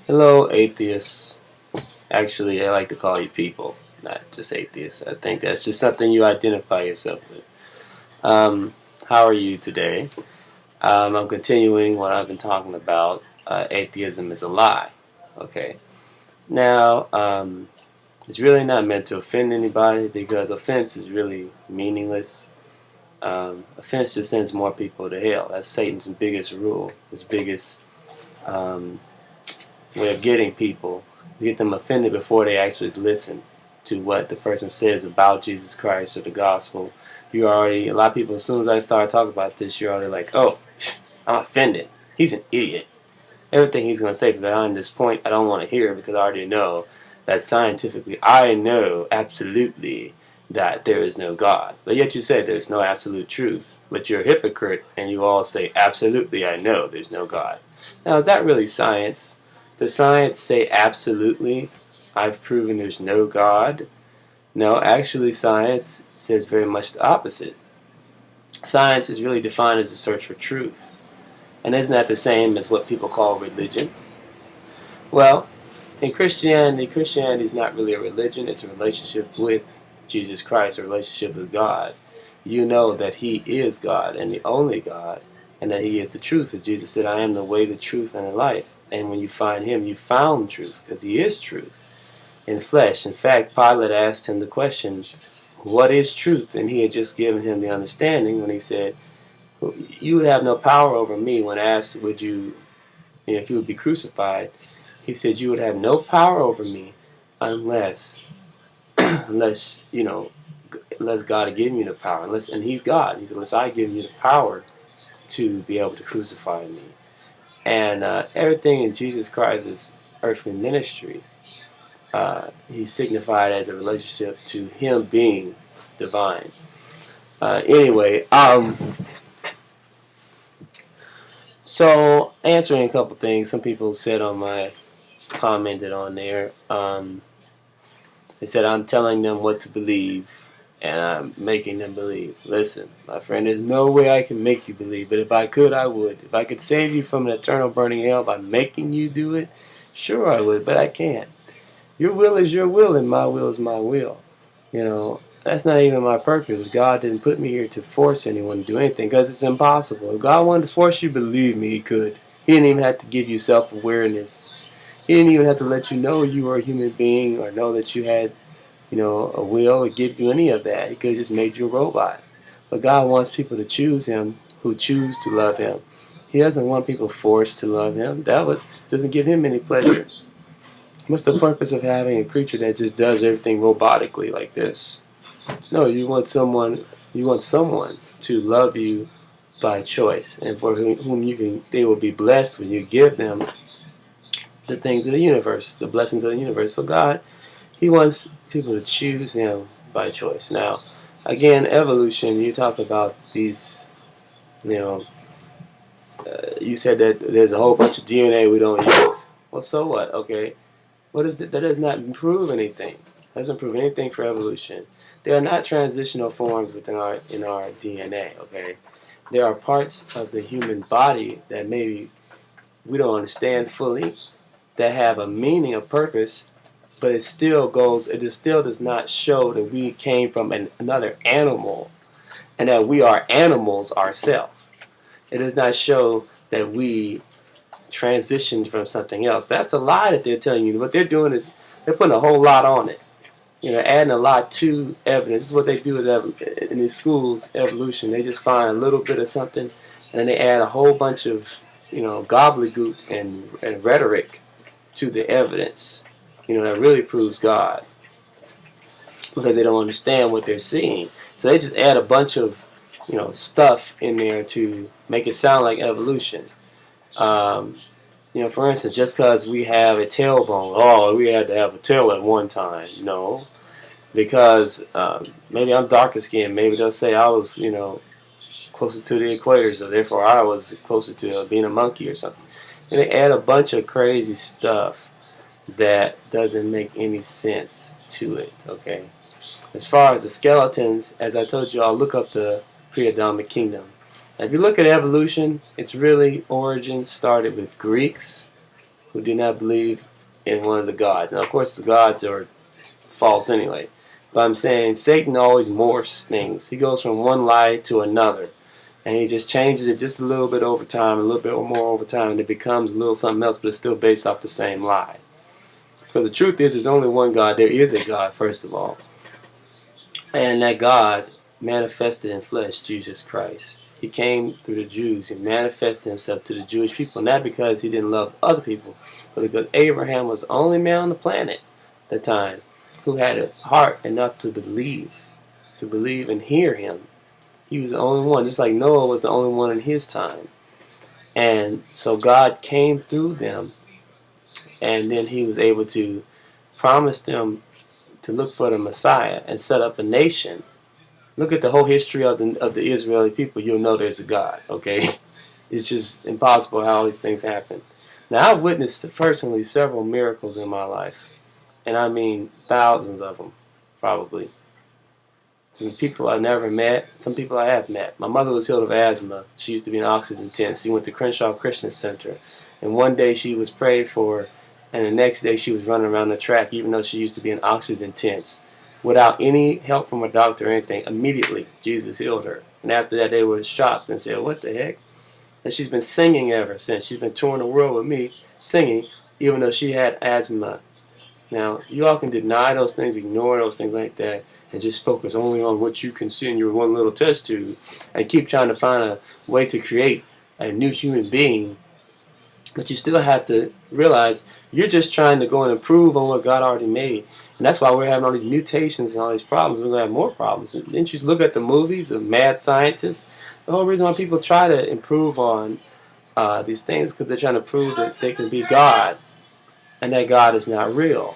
Hello, atheists. Actually, I like to call you people, not just atheists. I think that's just something you identify yourself with. How are you today? I'm continuing what I've been talking about. Atheism is a lie. Okay. Now, it's really not meant to offend anybody because offense is really meaningless. Offense just sends more people to hell. That's Satan's biggest rule, his biggest um, way of getting people, to get them offended before they actually listen to what the person says about Jesus Christ or the gospel. A lot of people, as soon as I start talking about this, you're already like, oh, I'm offended. He's an idiot. Everything he's going to say from behind this point, I don't want to hear because I already know that scientifically, I know absolutely that there is no God. But yet you say there's no absolute truth. But you're a hypocrite and you all say, absolutely, I know there's no God. Now, is that really science? Does science say absolutely, I've proven there's no God? No, actually, science says very much the opposite. Science is really defined as a search for truth. And isn't that the same as what people call religion? Well, in Christianity is not really a religion, it's a relationship with Jesus Christ, a relationship with God. You know that He is God and the only God, and that He is the truth. As Jesus said, I am the way, the truth, and the life. And when you find Him, you found truth, because He is truth in flesh. In fact, Pilate asked Him the question, what is truth? And He had just given him the understanding when He said, you would have no power over me. When asked, if you would be crucified, He said, you would have no power over me unless, unless, unless God had given you the power. And He's God. He said, unless I give you the power to be able to crucify me. And everything in Jesus Christ's earthly ministry, He signified as a relationship to Him being divine. Anyway, so answering a couple things some people said commented on there. They said, I'm telling them what to believe, and I'm making them believe. Listen, my friend, there's no way I can make you believe, but if I could, I would. If I could save you from an eternal burning hell by making you do it, sure I would, but I can't. Your will is your will, and my will is my will. That's not even my purpose. God didn't put me here to force anyone to do anything, because it's impossible. If God wanted to force you, believe me, He could. He didn't even have to give you self-awareness. He didn't even have to let you know you were a human being or know that you had, a will or give you any of that. He could have just made you a robot. But God wants people to choose Him who choose to love Him. He doesn't want people forced to love Him. Doesn't give Him any pleasure. What's the purpose of having a creature that just does everything robotically like this? No, you want someone to love you by choice, and for whom they will be blessed when you give them the things of the universe, the blessings of the universe. So God, He wants people to choose Him by choice. Now, again, evolution, you talk about these, you said that there's a whole bunch of DNA we don't use. Well, so what? Okay. What is it? That does not prove anything. Doesn't prove anything for evolution. There are not transitional forms in our DNA, okay? There are parts of the human body that maybe we don't understand fully, that have a meaning, a purpose, but it still does not show that we came from another animal and that we are animals ourselves. It does not show that we transitioned from something else. That's a lie that they're telling you. What they're doing is they're putting a whole lot on it. Adding a lot to evidence. This is what they do in these schools, evolution. They just find a little bit of something, and then they add a whole bunch of, gobbledygook and rhetoric to the evidence, that really proves God, because they don't understand what they're seeing. So they just add a bunch of, stuff in there to make it sound like evolution. For instance, just because we have a tailbone, oh, we had to have a tail at one time. No, because maybe I'm darker skinned. Maybe they'll say I was, closer to the equator, so therefore I was closer to being a monkey or something. And they add a bunch of crazy stuff that doesn't make any sense to it, okay? As far as the skeletons, as I told you, I'll look up the pre-Adamic kingdom. Now, if you look at evolution, its really origins started with Greeks who did not believe in one of the gods. Now, of course, the gods are false anyway. But I'm saying Satan always morphs things. He goes from one lie to another. And he just changes it just a little bit over time, a little bit or more over time, and it becomes a little something else, but it's still based off the same lie. Because the truth is, there's only one God. There is a God, first of all. And that God manifested in flesh, Jesus Christ. He came through the Jews. He manifested himself to the Jewish people, not because he didn't love other people, but because Abraham was the only man on the planet at the time who had a heart enough to believe and hear him. He was the only one, just like Noah was the only one in his time. And so God came through them, and then he was able to promise them to look for the Messiah and set up a nation. Look at the whole history of the Israeli people. You'll know there's a God, okay? It's just impossible how all these things happen. Now, I've witnessed personally several miracles in my life. And I mean thousands of them, probably. From people I've never met, some people I have met. My mother was healed of asthma. She used to be in oxygen tents. She went to Crenshaw Christian Center. And one day she was prayed for, and the next day she was running around the track, even though she used to be in oxygen tents. Without any help from a doctor or anything, immediately Jesus healed her. And after that, they were shocked and said, "What the heck?" And she's been singing ever since. She's been touring the world with me, singing, even though she had asthma. Now, you all can deny those things, ignore those things like that, and just focus only on what you can see in your one little test tube, and keep trying to find a way to create a new human being. But you still have to realize you're just trying to go and improve on what God already made. And that's why we're having all these mutations and all these problems. We're going to have more problems. Didn't you look at the movies of mad scientists? The whole reason why people try to improve on these things is because they're trying to prove that they can be God, and that God is not real.